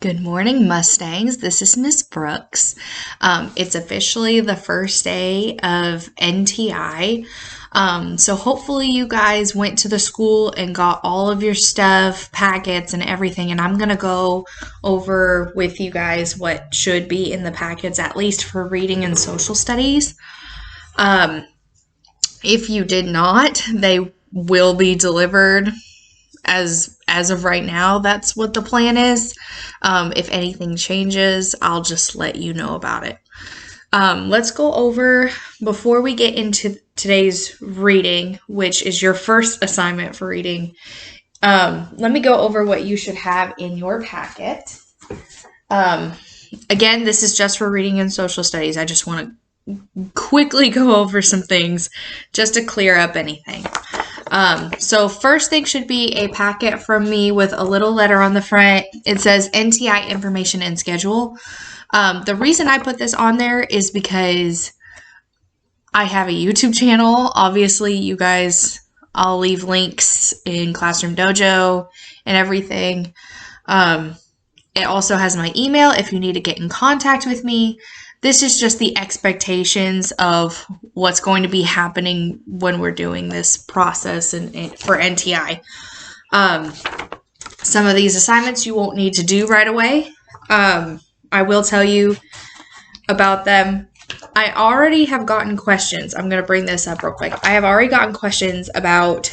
Good morning, Mustangs. This is Miss Brooks. It's officially the first day of NTI. So hopefully you guys went to the school and got all of your stuff, packets, and everything. And I'm going to go over with you guys what should be in the packets, at least for reading and social studies. If you did not, they will be delivered as of right now. That's what the plan is. If anything changes, I'll just let you know about it. Let's go over, before we get into today's reading, which is your first assignment for reading, let me go over what you should have in your packet. Again, this is just for reading and social studies. I just want to quickly go over some things just to clear up anything. So first thing should be a packet from me with a little letter on the front. It says NTI information and schedule. The reason I put this on there is because I have a YouTube channel. Obviously, you guys, I'll leave links in Classroom Dojo and everything. It also has my email if you need to get in contact with me. This is just the expectations of what's going to be happening when we're doing this process and for NTI. Some of these assignments you won't need to do right away. I will tell you about them. I already have gotten questions. I'm going to bring this up real quick. I have already gotten questions about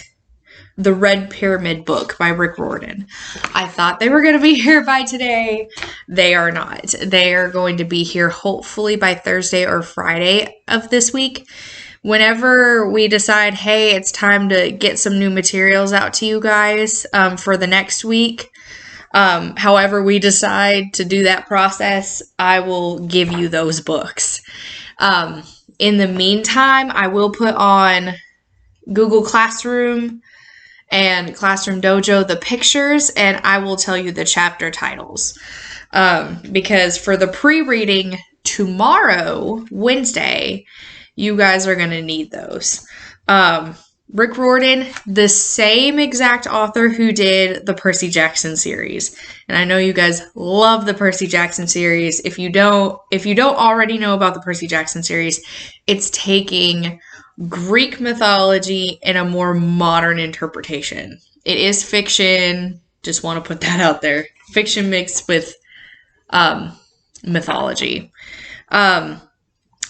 the Red Pyramid book by Rick Riordan. I thought they were going to be here by today. They are not. They are going to be here hopefully by Thursday or Friday of this week. Whenever we decide, hey, it's time to get some new materials out to you guys for the next week, however we decide to do that process, I will give you those books. In the meantime, I will put on Google Classroom and Classroom Dojo the pictures, and I will tell you the chapter titles. Because for the pre-reading tomorrow, Wednesday, you guys are going to need those. Rick Riordan, the same exact author who did the Percy Jackson series. And I know you guys love the Percy Jackson series. If you don't already know about the Percy Jackson series, it's taking Greek mythology in a more modern interpretation. It is fiction. Just want to put that out there. Fiction mixed with mythology. My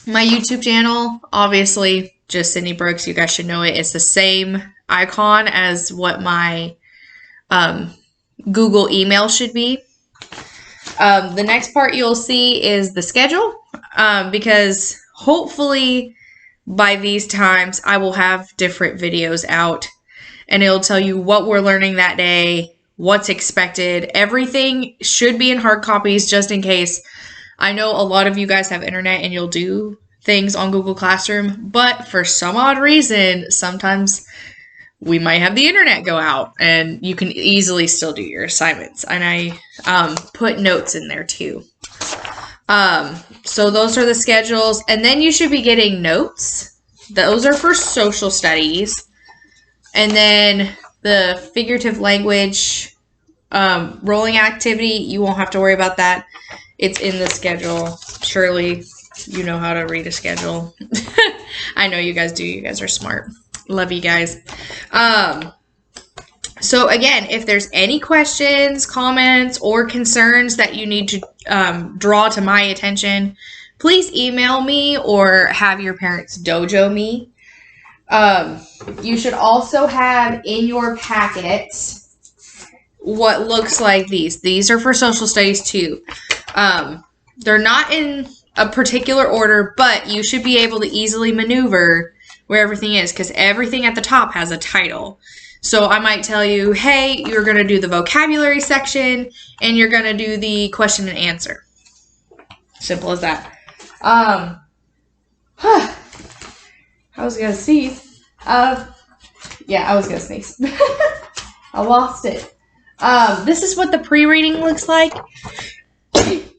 YouTube channel, obviously, just Sydney Brooks. You guys should know it. It's the same icon as what my Google email should be. The next part you'll see is the schedule, because hopefully by these times, I will have different videos out, and it'll tell you what we're learning that day, what's expected. Everything should be in hard copies just in case. I know a lot of you guys have internet and you'll do things on Google Classroom, but for some odd reason, sometimes we might have the internet go out and you can easily still do your assignments. And I put notes in there too. So those are the schedules, and then you should be getting notes. Those are for social studies. And then the figurative language rolling activity, you won't have to worry about that. It's in the schedule. Surely you know how to read a schedule. I know you guys do. You guys are smart. Love you guys. So again, if there's any questions, comments, or concerns that you need to draw to my attention, please email me or have your parents dojo me. You should also have in your packet what looks like these. These are for social studies too. They're not in a particular order, but you should be able to easily maneuver where everything is, because everything at the top has a title. So I might tell you, hey, you're going to do the vocabulary section, and you're going to do the question and answer. Simple as that. I was going to sneeze. Yeah, I was going to sneeze. I lost it. This is what the pre-reading looks like.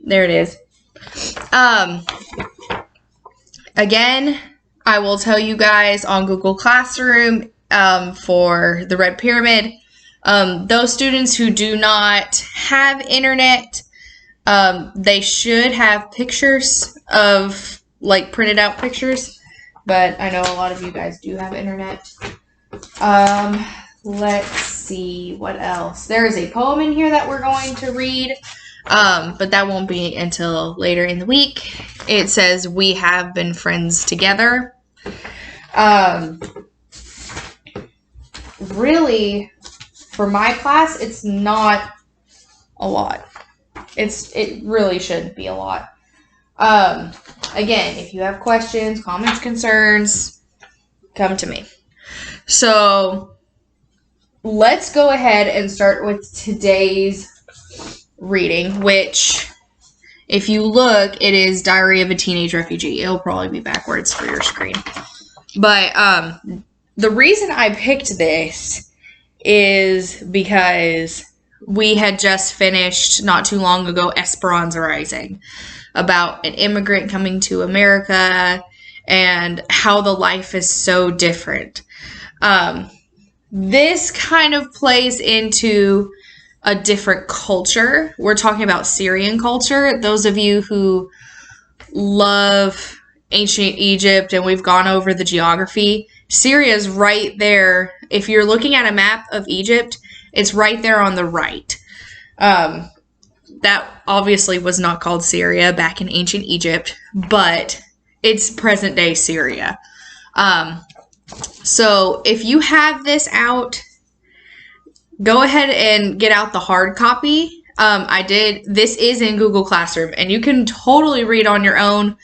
There it is. Again, I will tell you guys on Google Classroom, for the Red Pyramid, those students who do not have internet, They should have pictures of, like, printed out pictures, but I know a lot of you guys do have internet. Let's see what else. There is a poem in here that we're going to read, but that won't be until later in the week. It says, "We have been friends together." Really, for my class, it's not a lot. It really shouldn't be a lot. Again, if you have questions, comments, concerns, come to me. So let's go ahead and start with today's reading, which, if you look, it is Diary of a Teenage Refugee. It'll probably be backwards for your screen. But the reason I picked this is because we had just finished, not too long ago, Esperanza Rising, about an immigrant coming to America and how the life is so different. This kind of plays into a different culture. We're talking about Syrian culture. Those of you who love ancient Egypt, and we've gone over the geography, Syria is right there. If you're looking at a map of Egypt, it's right there on the right. That obviously was not called Syria back in ancient Egypt, but it's present day Syria. So if you have this out, go ahead and get out the hard copy. This is in Google Classroom, and you can totally read on your own.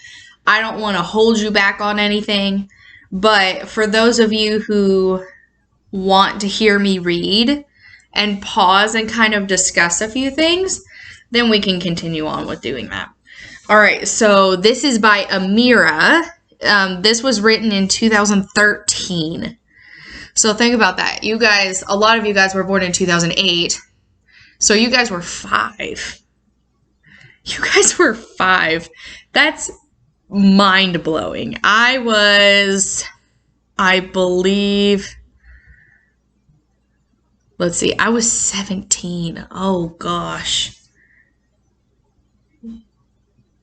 I don't want to hold you back on anything, but for those of you who want to hear me read and pause and kind of discuss a few things, then we can continue on with doing that. All right, so this is by Amira. This was written in 2013. So think about that. You guys, a lot of you guys were born in 2008. So you guys were 5. You guys were 5. That's mind-blowing. I believe, let's see, I was 17. Oh, gosh.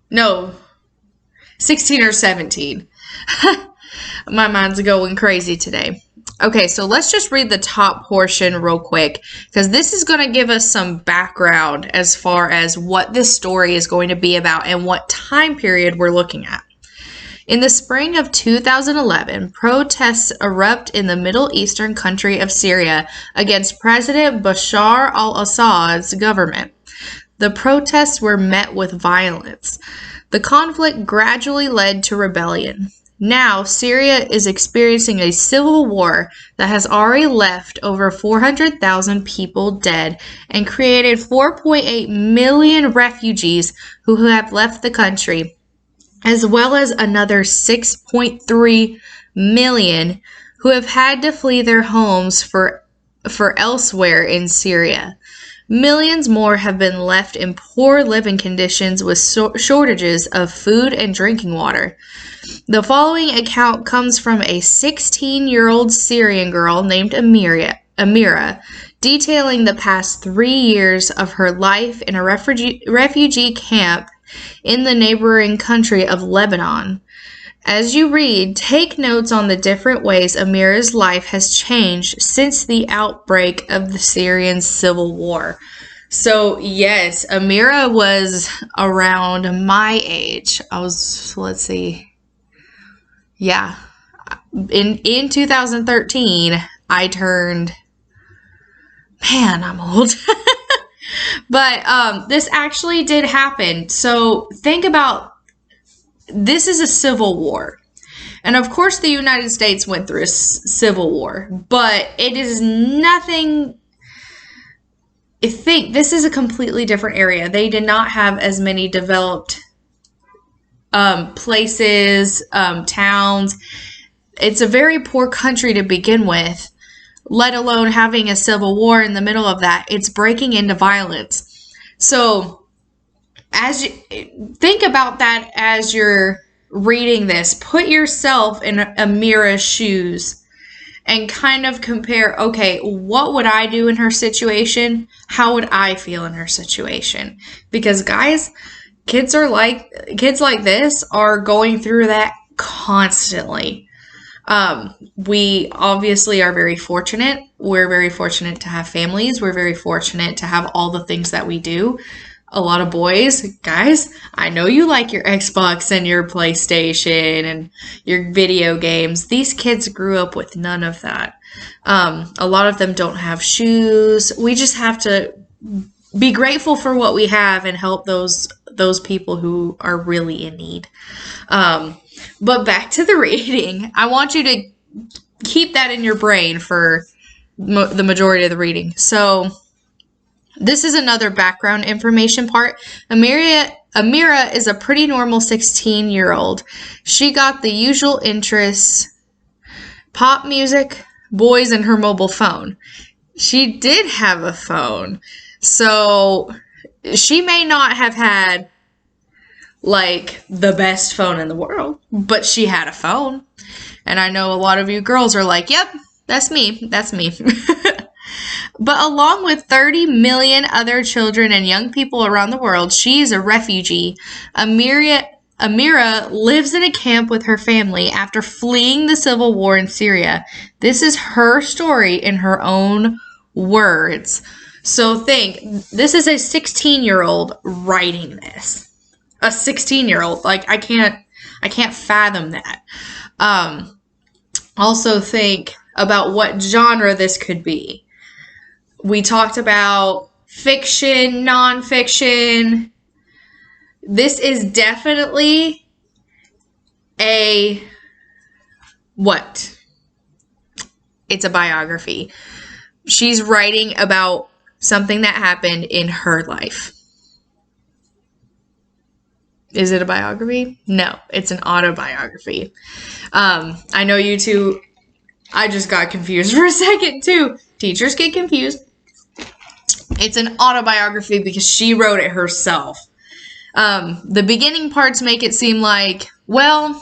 No, 16 or 17. My mind's going crazy today. Okay, so let's just read the top portion real quick, because this is going to give us some background as far as what this story is going to be about and what time period we're looking at. In the spring of 2011, protests erupt in the Middle Eastern country of Syria against President Bashar al-Assad's government. The protests were met with violence. The conflict gradually led to rebellion. Now, Syria is experiencing a civil war that has already left over 400,000 people dead and created 4.8 million refugees who have left the country, as well as another 6.3 million who have had to flee their homes for elsewhere in Syria. Millions more have been left in poor living conditions with shortages of food and drinking water. The following account comes from a 16-year-old Syrian girl named Amira, detailing the past 3 years of her life in a refugee camp in the neighboring country of Lebanon. As you read, take notes on the different ways Amira's life has changed since the outbreak of the Syrian civil war. So, yes, Amira was around my age. Let's see. Yeah. In 2013, I turned, man, I'm old. But this actually did happen. So, think about, this is a civil war. And of course, the United States went through a civil war, but it is nothing. This is a completely different area. They did not have as many developed places, towns. It's a very poor country to begin with, let alone having a civil war in the middle of that. It's breaking into violence. So as you think about that, as you're reading this, put yourself in Amira's shoes and kind of compare, okay, what would I do in her situation? How would I feel in her situation? Because guys, kids like this are going through that constantly. We obviously are very fortunate. We're very fortunate to have families. We're very fortunate to have all the things that we do. A lot of boys, guys, I know you like your Xbox and your PlayStation and your video games. These kids grew up with none of that. A lot of them don't have shoes. We just have to be grateful for what we have and help those people who are really in need. But back to the reading. I want you to keep that in your brain for the majority of the reading. So this is another background information part. Amira is a pretty normal 16-year-old. She got the usual interests: pop music, boys, and her mobile phone. She did have a phone. So she may not have had like the best phone in the world, but she had a phone. And I know a lot of you girls are like, yep, that's me. That's me. But along with 30 million other children and young people around the world, she's a refugee. Amira lives in a camp with her family after fleeing the civil war in Syria. This is her story in her own words. So think, this is a 16-year-old writing this. A 16-year-old. Like, I can't fathom that. Also think about what genre this could be. We talked about fiction, nonfiction. This is definitely what? It's a biography. She's writing about something that happened in her life. Is it a biography? No, it's an autobiography. I know you two, I just got confused for a second too. Teachers get confused. It's an autobiography because she wrote it herself. The beginning parts make it seem like, well,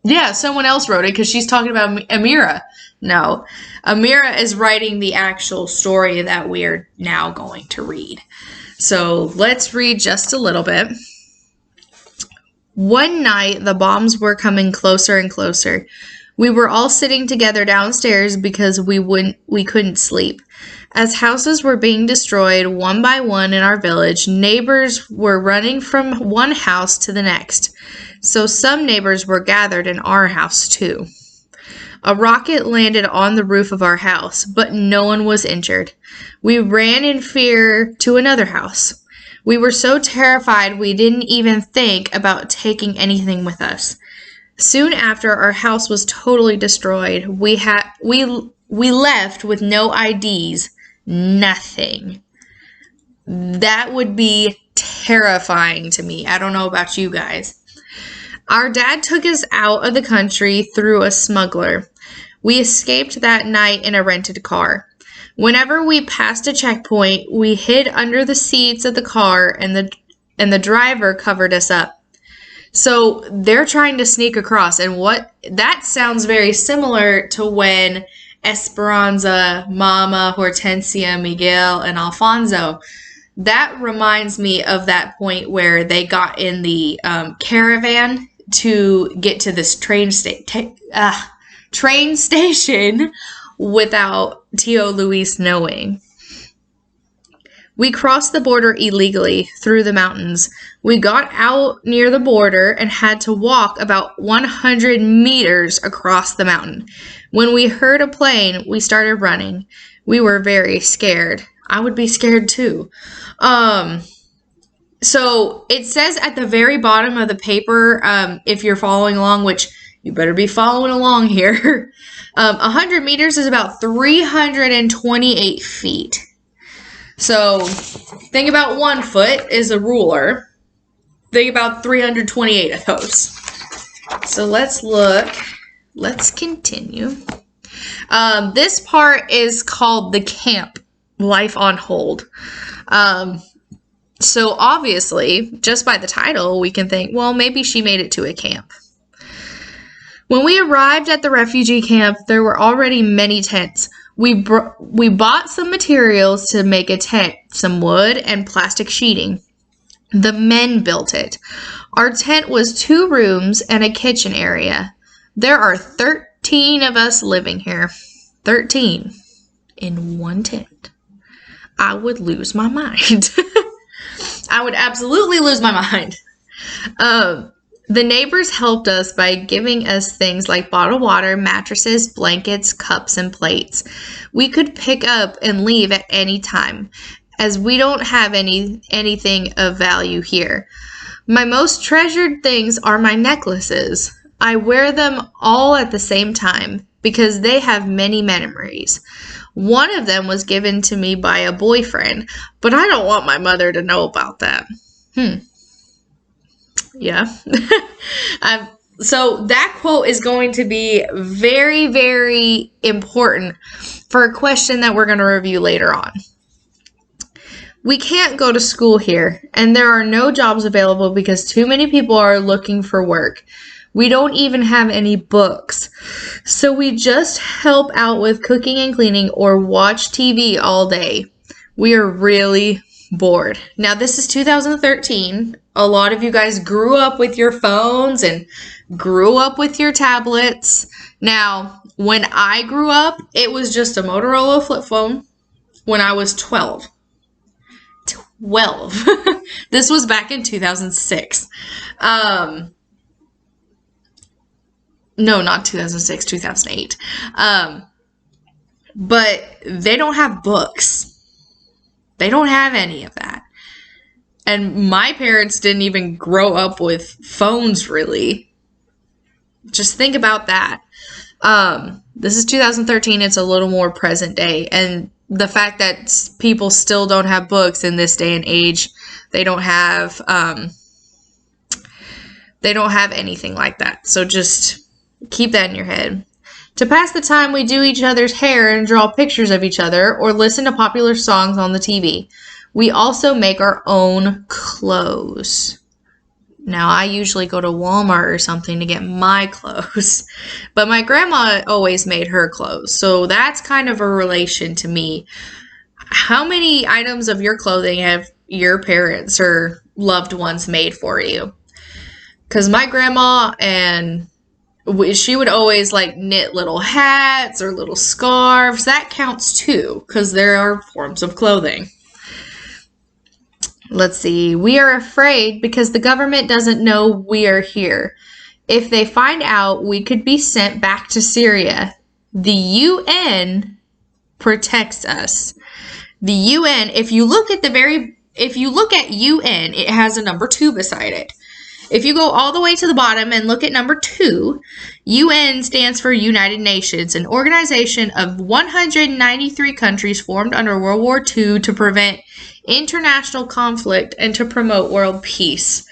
yeah, someone else wrote it because she's talking about Amira. No, Amira is writing the actual story that we're now going to read. So let's read just a little bit. One night, the bombs were coming closer and closer. We were all sitting together downstairs because we couldn't sleep. As houses were being destroyed one by one in our village, neighbors were running from one house to the next. So some neighbors were gathered in our house too. A rocket landed on the roof of our house, but no one was injured. We ran in fear to another house. We were so terrified we didn't even think about taking anything with us. Soon after our house was totally destroyed, we left with no IDs, nothing. That would be terrifying to me. I don't know about you guys. Our dad took us out of the country through a smuggler. We escaped that night in a rented car. Whenever we passed a checkpoint, we hid under the seats of the car and the driver covered us up. So they're trying to sneak across, and that sounds very similar to when Esperanza, Mama, Hortensia, Miguel, and Alfonso. That reminds me of that point where they got in the caravan to get to this train station without Tio Luis knowing. We crossed the border illegally through the mountains. We got out near the border and had to walk about 100 meters across the mountain. When we heard a plane, we started running. We were very scared. I would be scared too. So it says at the very bottom of the paper, if you're following along, which you better be following along here, 100 meters is about 328 feet. So think about 1 foot is a ruler. Think about 328 of those. So let's look. Let's continue. This part is called the camp, life on hold. So obviously, just by the title, we can think, well, maybe she made it to a camp. When we arrived at the refugee camp, there were already many tents. We bought some materials to make a tent, some wood and plastic sheeting. The men built it. Our tent was 2 rooms and a kitchen area. There are 13 of us living here. 13 in one tent. I would lose my mind. I would absolutely lose my mind. The neighbors helped us by giving us things like bottled water, mattresses, blankets, cups, and plates. We could pick up and leave at any time, as we don't have anything of value here. My most treasured things are my necklaces. I wear them all at the same time because they have many memories. One of them was given to me by a boyfriend, but I don't want my mother to know about that. Yeah. So that quote is going to be very, very important for a question that we're going to review later on. We can't go to school here, and there are no jobs available because too many people are looking for work. We don't even have any books. So we just help out with cooking and cleaning or watch TV all day. We are really bored. Now, this is 2013. A lot of you guys grew up with your phones and grew up with your tablets. Now, when I grew up, it was just a Motorola flip phone when I was 12. 12. This was back in 2006. No, not 2006, 2008. But they don't have books. They don't have any of that. And my parents didn't even grow up with phones, really. Just think about that. This is 2013. It's a little more present day. And the fact that people still don't have books in this day and age, they don't have anything like that. So just keep that in your head. To pass the time, we do each other's hair and draw pictures of each other or listen to popular songs on the TV. We also make our own clothes. Now, I usually go to Walmart or something to get my clothes, but my grandma always made her clothes. So that's kind of a relation to me. How many items of your clothing have your parents or loved ones made for you? Because my grandma and she would always like knit little hats or little scarves. That counts too, because there are forms of clothing. Let's see. We are afraid because the government doesn't know we are here. If they find out, we could be sent back to Syria. The UN protects us. The UN, if you look at UN, it has a number 2 beside it. If you go all the way to the bottom and look at number 2, UN stands for United Nations, an organization of 193 countries formed under World War II to prevent international conflict and to promote world peace.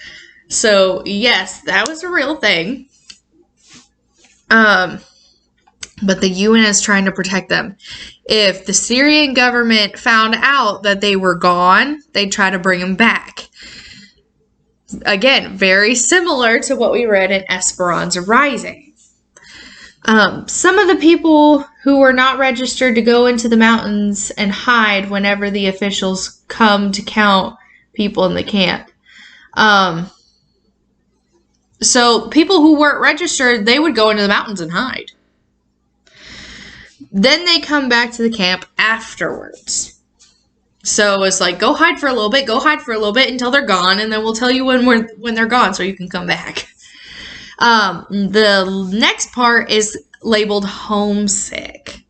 So, yes, that was a real thing. But the UN is trying to protect them. If the Syrian government found out that they were gone, they'd try to bring them back. Again, very similar to what we read in Esperanza Rising. Some of the people who were not registered to go into the mountains and hide whenever the officials come to count people in the camp. So people who weren't registered, they would go into the mountains and hide. Then they come back to the camp afterwards. So it's like, go hide for a little bit until they're gone, and then we'll tell you when they're gone so you can come back. The next part is labeled homesick.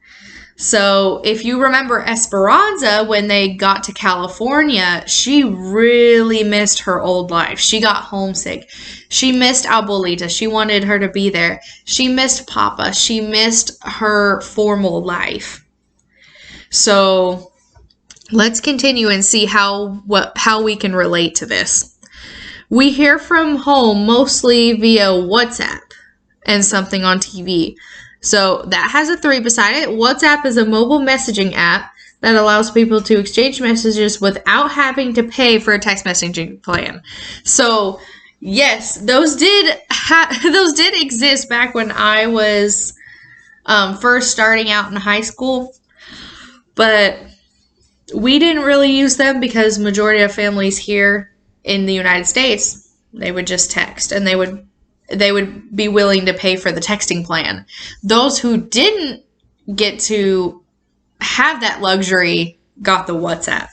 So if you remember Esperanza, when they got to California, she really missed her old life. She got homesick. She missed Abuelita. She wanted her to be there. She missed Papa. She missed her formal life. So let's continue and see how we can relate to this. We hear from home mostly via WhatsApp and something on TV. So that has a 3 beside it. WhatsApp is a mobile messaging app that allows people to exchange messages without having to pay for a text messaging plan. So Yes, those did those did exist back when I was first starting out in high school, but we didn't really use them because majority of families here in the United States, they would just text, and they would be willing to pay for the texting plan. Those who didn't get to have that luxury got the WhatsApp.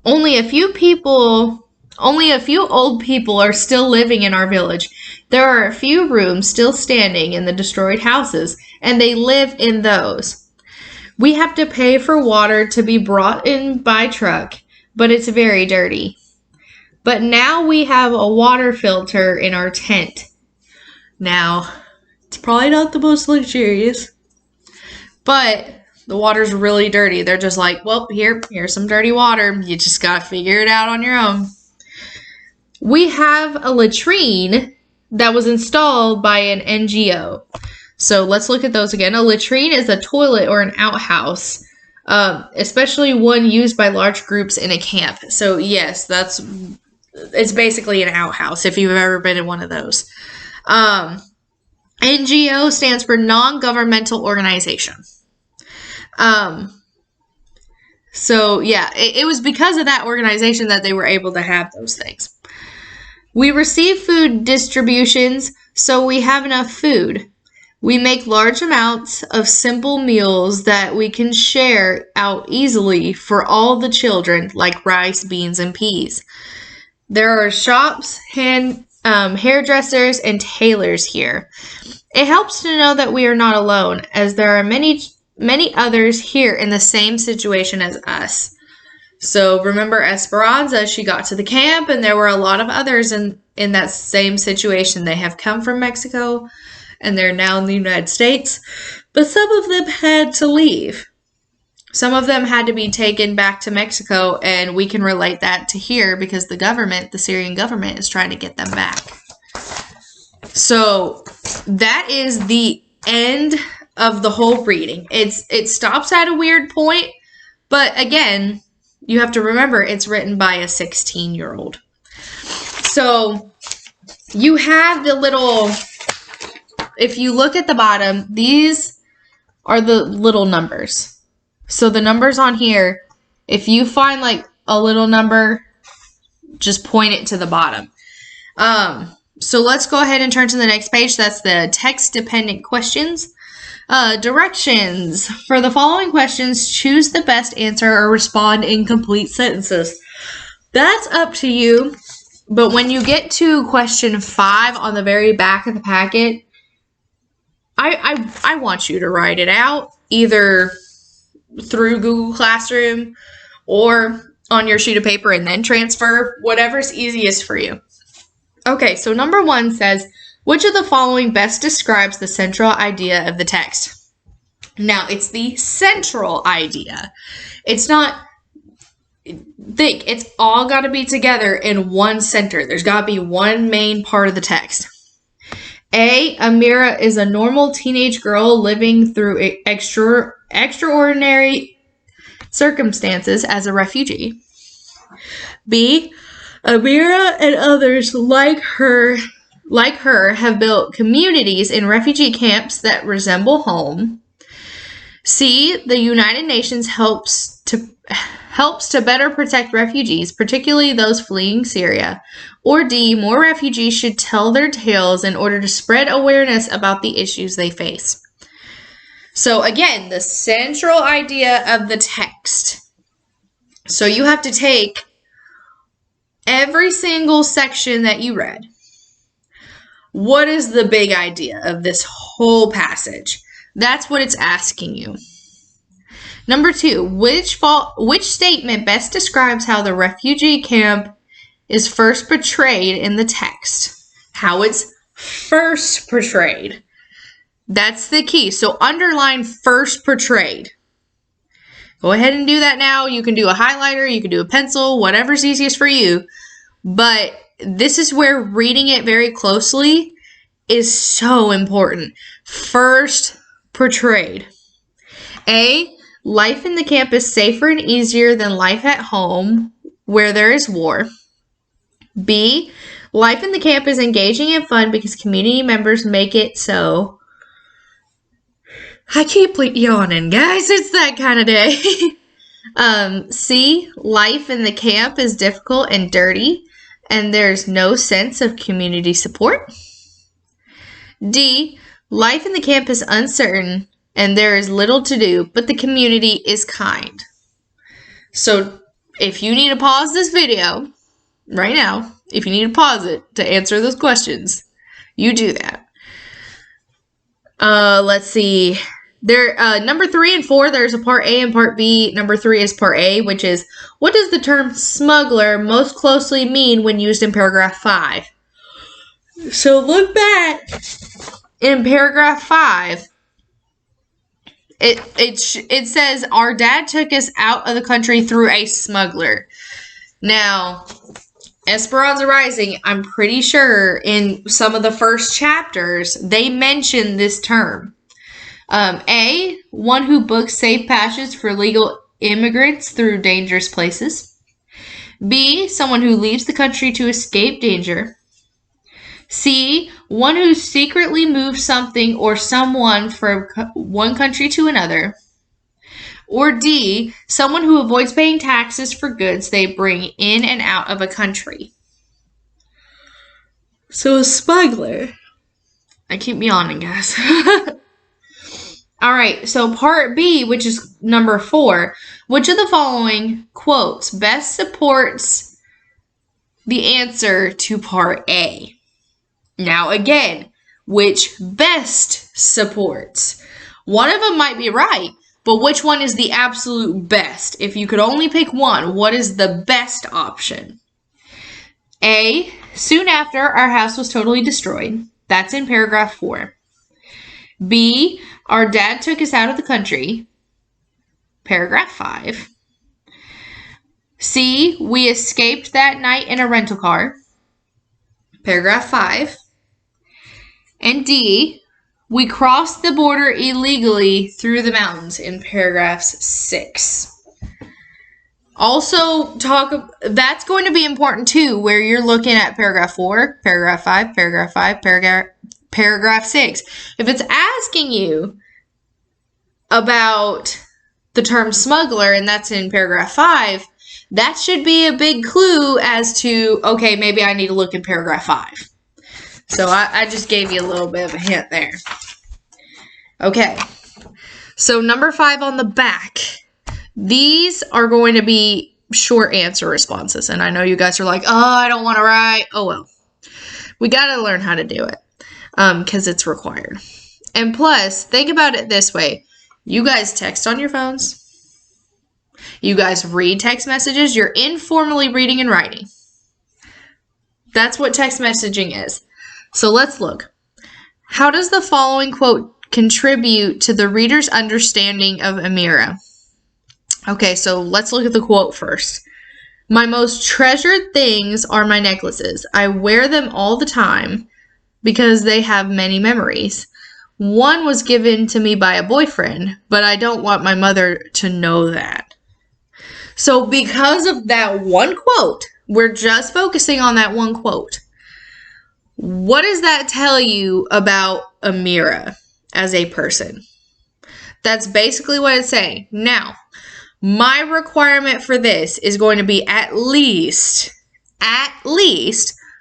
Only a few old people are still living in our village. There are a few rooms still standing in the destroyed houses, and they live in those. We have to pay for water to be brought in by truck, but it's very dirty. But now we have a water filter in our tent. Now, it's probably not the most luxurious, but the water's really dirty. They're just like, well, here's some dirty water. You just got to figure it out on your own. We have a latrine that was installed by an NGO. So let's look at those again. A latrine is a toilet or an outhouse, especially one used by large groups in a camp. So yes, it's basically an outhouse if you've ever been in one of those. NGO stands for non-governmental organization. So yeah, it was because of that organization that they were able to have those things. We receive food distributions, so we have enough food. We make large amounts of simple meals that we can share out easily for all the children, like rice, beans, and peas. There are shops, hairdressers, and tailors here. It helps to know that we are not alone, as there are many others here in the same situation as us. So remember Esperanza, she got to the camp, and there were a lot of others in that same situation. They have come from Mexico, and they're now in the United States, but some of them had to leave. Some of them had to be taken back to Mexico, and we can relate that to here because the Syrian government is trying to get them back. So that is the end of the whole reading. It stops at a weird point, but again, you have to remember it's written by a 16-year-old. So you have the little, if you look at the bottom, these are the little numbers. So the numbers on here, if you find like a little number, just point it to the bottom. So let's go ahead and turn to the next page. That's the text-dependent questions. Directions. For the following questions, choose the best answer or respond in complete sentences. That's up to you. But when you get to question 5 on the very back of the packet, I want you to write it out either through Google Classroom or on your sheet of paper and then transfer, whatever's easiest for you. Okay, so number 1 says, which of the following best describes the central idea of the text? Now, it's the central idea. It's not, it's all got to be together in one center. There's got to be one main part of the text. A, Amira is a normal teenage girl living through extraordinary circumstances as a refugee. B, Amira and others like her have built communities in refugee camps that resemble home. C, the United Nations helps to better protect refugees, particularly those fleeing Syria. Or D, more refugees should tell their tales in order to spread awareness about the issues they face. So again, the central idea of the text. So you have to take every single section that you read. What is the big idea of this whole passage? That's what it's asking you. Number 2, which statement best describes how the refugee camp is first portrayed in the text? How it's first portrayed. That's the key. So underline first portrayed. Go ahead and do that now. You can do a highlighter, you can do a pencil, whatever's easiest for you. But this is where reading it very closely is so important. First portrayed. A, life in the camp is safer and easier than life at home where there is war. B, life in the camp is engaging and fun because community members make it so. I keep yawning, guys. It's that kind of day. C, life in the camp is difficult and dirty, and there's no sense of community support. D, life in the camp is uncertain, and there is little to do, but the community is kind. So, if you need to pause this video right now, if you need to pause it to answer those questions, you do that. Let's see. There, number 3 and 4, there's a part A and part B. Number 3 is part A, which is, what does the term smuggler most closely mean when used in paragraph 5? So look back in paragraph 5. It says, our dad took us out of the country through a smuggler. Now, Esperanza Rising, I'm pretty sure in some of the first chapters, they mention this term. A, one who books safe passage for legal immigrants through dangerous places. B, someone who leaves the country to escape danger. C, one who secretly moves something or someone from one country to another. Or D, someone who avoids paying taxes for goods they bring in and out of a country. So a smuggler. I keep yawning, guys. All right, so part B, which is number 4, which of the following quotes best supports the answer to part A? Now again, which best supports? One of them might be right, but which one is the absolute best? If you could only pick one, what is the best option? A, soon after our house was totally destroyed. That's in paragraph 4. B, our dad took us out of the country. Paragraph 5. C, we escaped that night in a rental car. Paragraph 5. And D, we crossed the border illegally through the mountains in paragraphs 6. Also, that's going to be important too, where you're looking at paragraph 4, paragraph 5, paragraph 5, paragraph 6. If it's asking you about the term smuggler, and that's in paragraph 5, that should be a big clue as to, okay, maybe I need to look in paragraph 5. So I just gave you a little bit of a hint there. Okay, so number 5 on the back. These are going to be short answer responses, and I know you guys are like, oh, I don't want to write. Oh, well. We got to learn how to do it because it's required. And plus, think about it this way. You guys text on your phones. You guys read text messages. You're informally reading and writing. That's what text messaging is. So let's look. How does the following quote contribute to the reader's understanding of Amira? Okay, so let's look at the quote first. My most treasured things are my necklaces. I wear them all the time because they have many memories. One was given to me by a boyfriend, but I don't want my mother to know that. So because of that one quote, we're just focusing on that one quote. What does that tell you about Amira as a person? That's basically what it's saying. Now, my requirement for this is going to be at least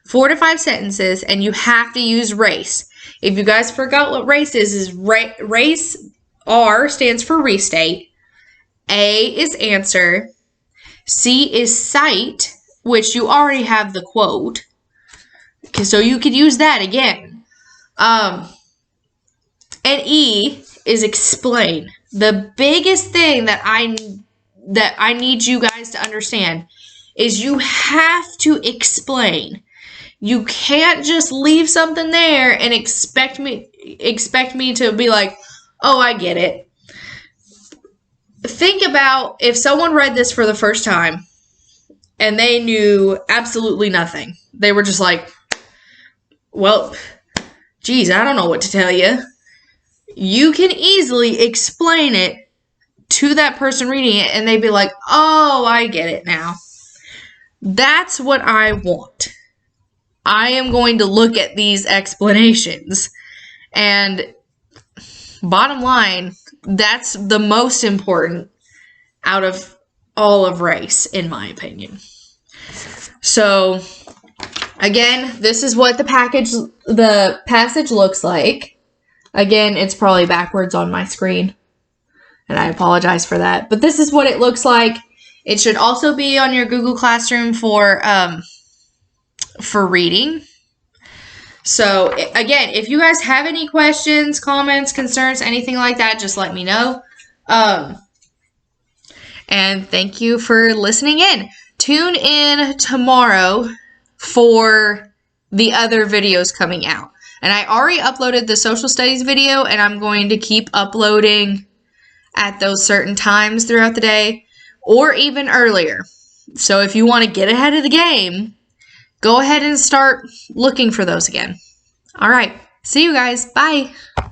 4 to 5 sentences, and you have to use race. If you guys forgot what race is race, R stands for restate, A is answer, C is cite, which you already have the quote, okay, so you could use that again. And E is explain. The biggest thing that I need you guys to understand is you have to explain. You can't just leave something there and expect me to be like, oh, I get it. Think about if someone read this for the first time and they knew absolutely nothing. They were just like, well, geez, I don't know what to tell you. You can easily explain it to that person reading it and they'd be like, oh, I get it now. That's what I want. I am going to look at these explanations. And bottom line, that's the most important out of all of race, in my opinion. So, again, this is what the passage looks like. Again, it's probably backwards on my screen, and I apologize for that. But this is what it looks like. It should also be on your Google Classroom for reading. So, again, if you guys have any questions, comments, concerns, anything like that, just let me know. And thank you for listening in. Tune in tomorrow for the other videos coming out. And I already uploaded the social studies video, and I'm going to keep uploading at those certain times throughout the day, or even earlier. So if you want to get ahead of the game, go ahead and start looking for those again. All right. See you guys. Bye.